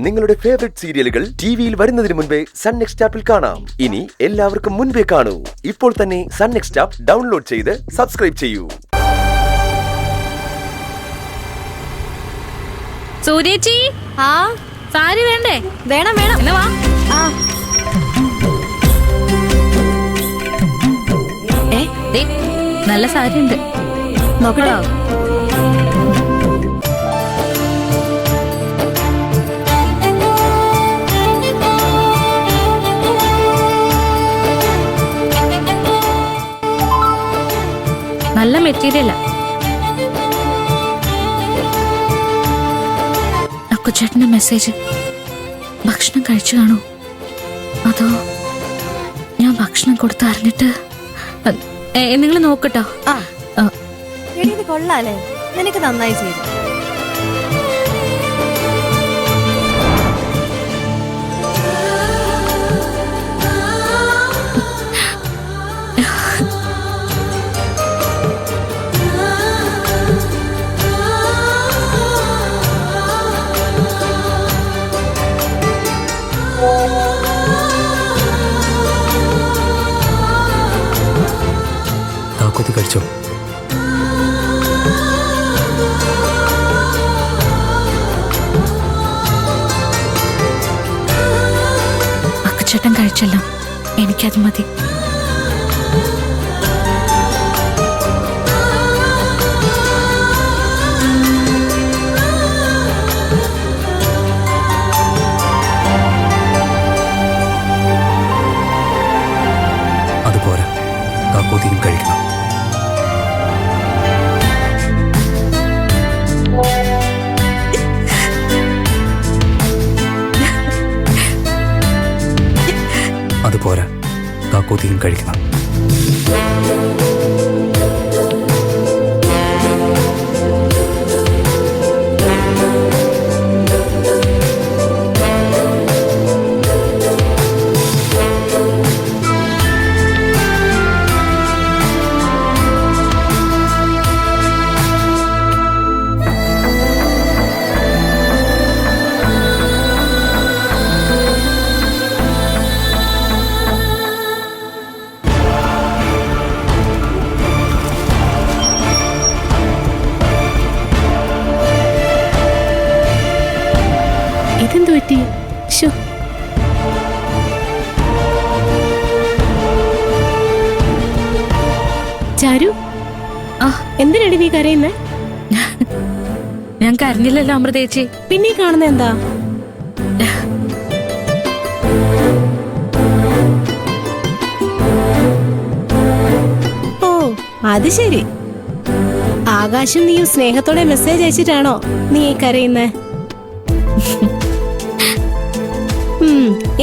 നിങ്ങളുടെ ഫേവറേറ്റ് സീരിയലുകൾ ടിവിയിൽ വരുന്നതിന് മുൻപേ സൺ നെക്സ്റ്റ് ആപ്പിൽ കാണാം. ഇനി എല്ലാവർക്കും മുൻപേ കാണൂ. ഇപ്പോൾ തന്നെ സൺ നെക്സ്റ്റ് ആപ്പ് ഡൗൺലോഡ് ചെയ്ത് സബ്സ്ക്രൈബ് ചെയ്യൂ. സൂര്യേച്ചി, സാരി വേണ്ടേ? വേണം വേണം. എന്നാ വാ. ദേ, നല്ല സാരി ഉണ്ട്, നോക്കട്ടോ. നല്ല മെറ്റീരിയലാ. ചേട്ടന്റെ മെസ്സേജ്. ഭക്ഷണം കഴിച്ചു കാണൂ, അതോ ഞാൻ ഭക്ഷണം കൊടുത്ത് അറിഞ്ഞിട്ട്? നിങ്ങൾ നോക്കട്ടോ. ഇത് കൊള്ളാലേ, നിനക്ക് നന്നായി ചെയ്തു. താക്കോത്തി കഴിച്ചോ? അക്കച്ചേട്ടൻ കഴിച്ചല്ലോ, എനിക്കത് മതി. അതുപോലെ താക്കോത്തിയും കഴിക്കണം. അതുപോലെ താക്കോത്തിയും കഴിക്കണം. ഇതെന്തു പറ്റി? ചാരു, എന്തിനടി നീ കരയുന്നേ? ഞാൻ കരഞ്ഞില്ലല്ലോ അമൃതേച്ചി. പിന്നെ കാണുന്ന എന്താ? ഓ, അത് ശരി. ആകാശം നീയും സ്നേഹത്തോടെ മെസ്സേജ് അയച്ചിട്ടാണോ നീ കരയുന്നേ?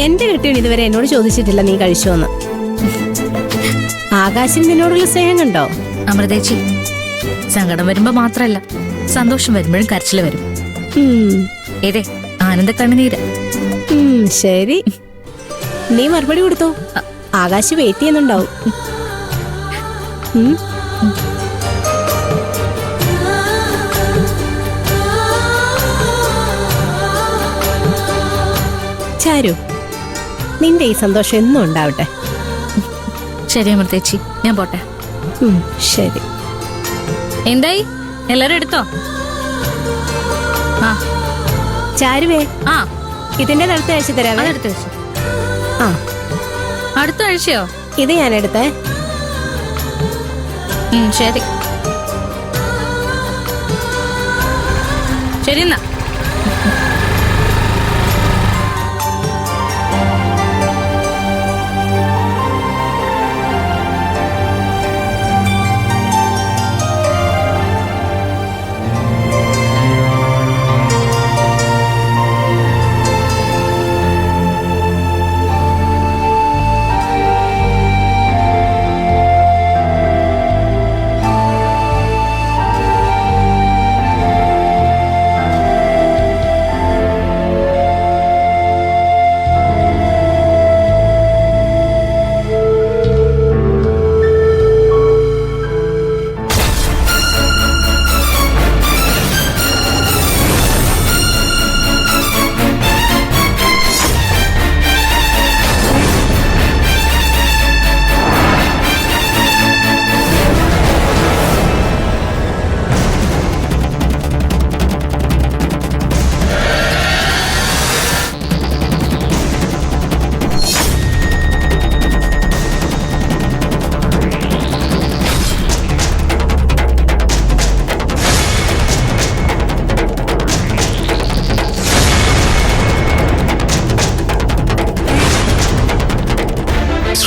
എന്റെ കെട്ടിയൻ ഇതുവരെ എന്നോട് ചോദിച്ചിട്ടില്ല നീ കഴിച്ചോന്ന്. ആകാശം നിന്നോടുള്ള സ്നേഹം കണ്ടോ? അമൃതേച്ചി, സങ്കടം വരുമ്പോ മാത്രല്ല, സന്തോഷം വരുമ്പോഴും കരച്ചില് വരും. ഏതേ ആനന്ദ കണ്ണുനീര്. ശരി, നീ മറുപടി കൊടുത്തോ. ആകാശ് വെയിറ്റ് ചെയ്യുന്നുണ്ടാവും. ചാരു, നിന്റെ ഈ സന്തോഷം എന്നും ഉണ്ടാവട്ടെ. ശരി അമൃതേച്ചി, ഞാൻ പോട്ടെ. ശരി. എന്തായി, എല്ലാരും എടുത്തോ? ചാരുവേ, ഇതിന്റെ അടുത്ത ആഴ്ച തരാവേ. അടുത്ത ആഴ്ച? അടുത്ത ആഴ്ചയോ? ഇത് ഞാൻ എടുത്തേ. ശരി ശരി എന്നാ.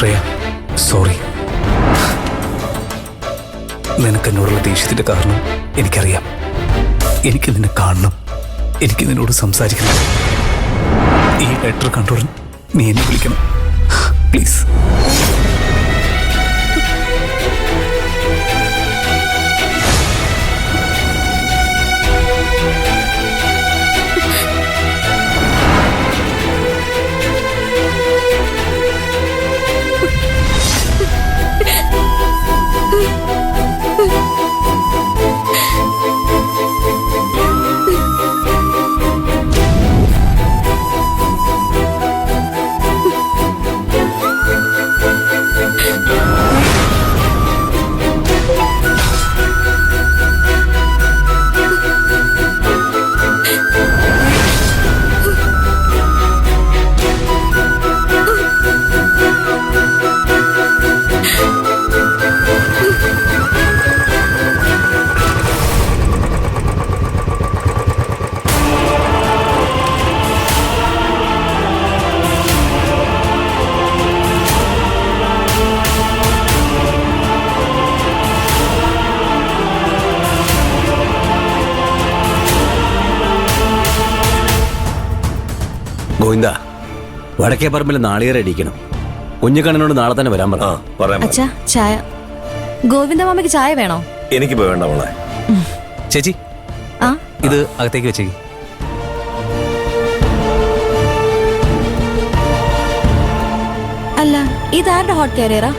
ശ്രേയ, സോറി. നിനക്ക് എന്നോടുള്ള ദേഷ്യത്തിന്റെ കാരണം എനിക്കറിയാം. എനിക്ക് നിന്നെ കാണണം, എനിക്ക് നിന്നോട് സംസാരിക്കണം. ഈ ലെറ്റർ കണ്ടോടൻ നീ എന്നെ വിളിക്കണം, പ്ലീസ്. ഗോവിന്ദ, വടക്കേ പറമ്പിൽ നാളികേരം അടിക്കണം. കുഞ്ഞുകണ്ണനോട് നാളെ തന്നെ വരാൻ പറ. പറയാം. അച്ഛാ ചായ. ഗോവിന്ദ മാമയ്ക്ക് ചായ വേണോ? എനിക്ക് വേണ്ട മോളെ. ചേച്ചി, ആ ഇത് അകത്തേക്ക് വെച്ചേക്ക്. അല്ല, ഇതാരുടെ ഹോട്ട് കാരിയറാ?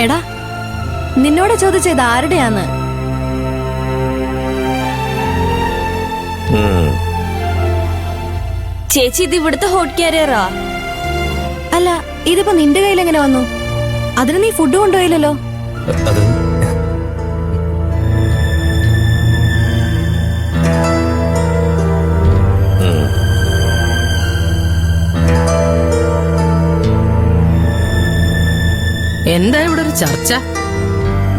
എടാ, നിന്നോട് ചോദിച്ച ഇത് ആരുടെയാന്ന്? ചേച്ചി, ഇത് ഇവിടുത്തെ ഹോട്ട് കാരിയറാ? അല്ല, ഇതിപ്പോ നിന്റെ കയ്യിൽ എങ്ങനെ വന്നു? അതിന് നീ ഫുഡ് കൊണ്ടുപോയില്ലല്ലോ. അത് എന്താ ഇവിടെ ഒരു ചർച്ച?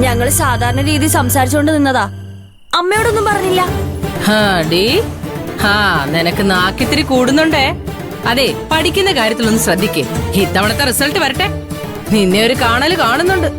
ഞങ്ങള് സാധാരണ രീതി സംസാരിച്ചോണ്ട് നിന്നതാ. അമ്മയോടൊന്നും പറഞ്ഞില്ല. നിനക്ക് നാക്കിത്തിരി കൂടുന്നുണ്ടേ. അതെ, പഠിക്കുന്ന കാര്യത്തിലൊന്ന് ശ്രദ്ധിക്കേ. ഇത്തവണത്തെ റിസൾട്ട് വരട്ടെ. നിന്നെ ഒരു കാണല് കാണുന്നുണ്ട്.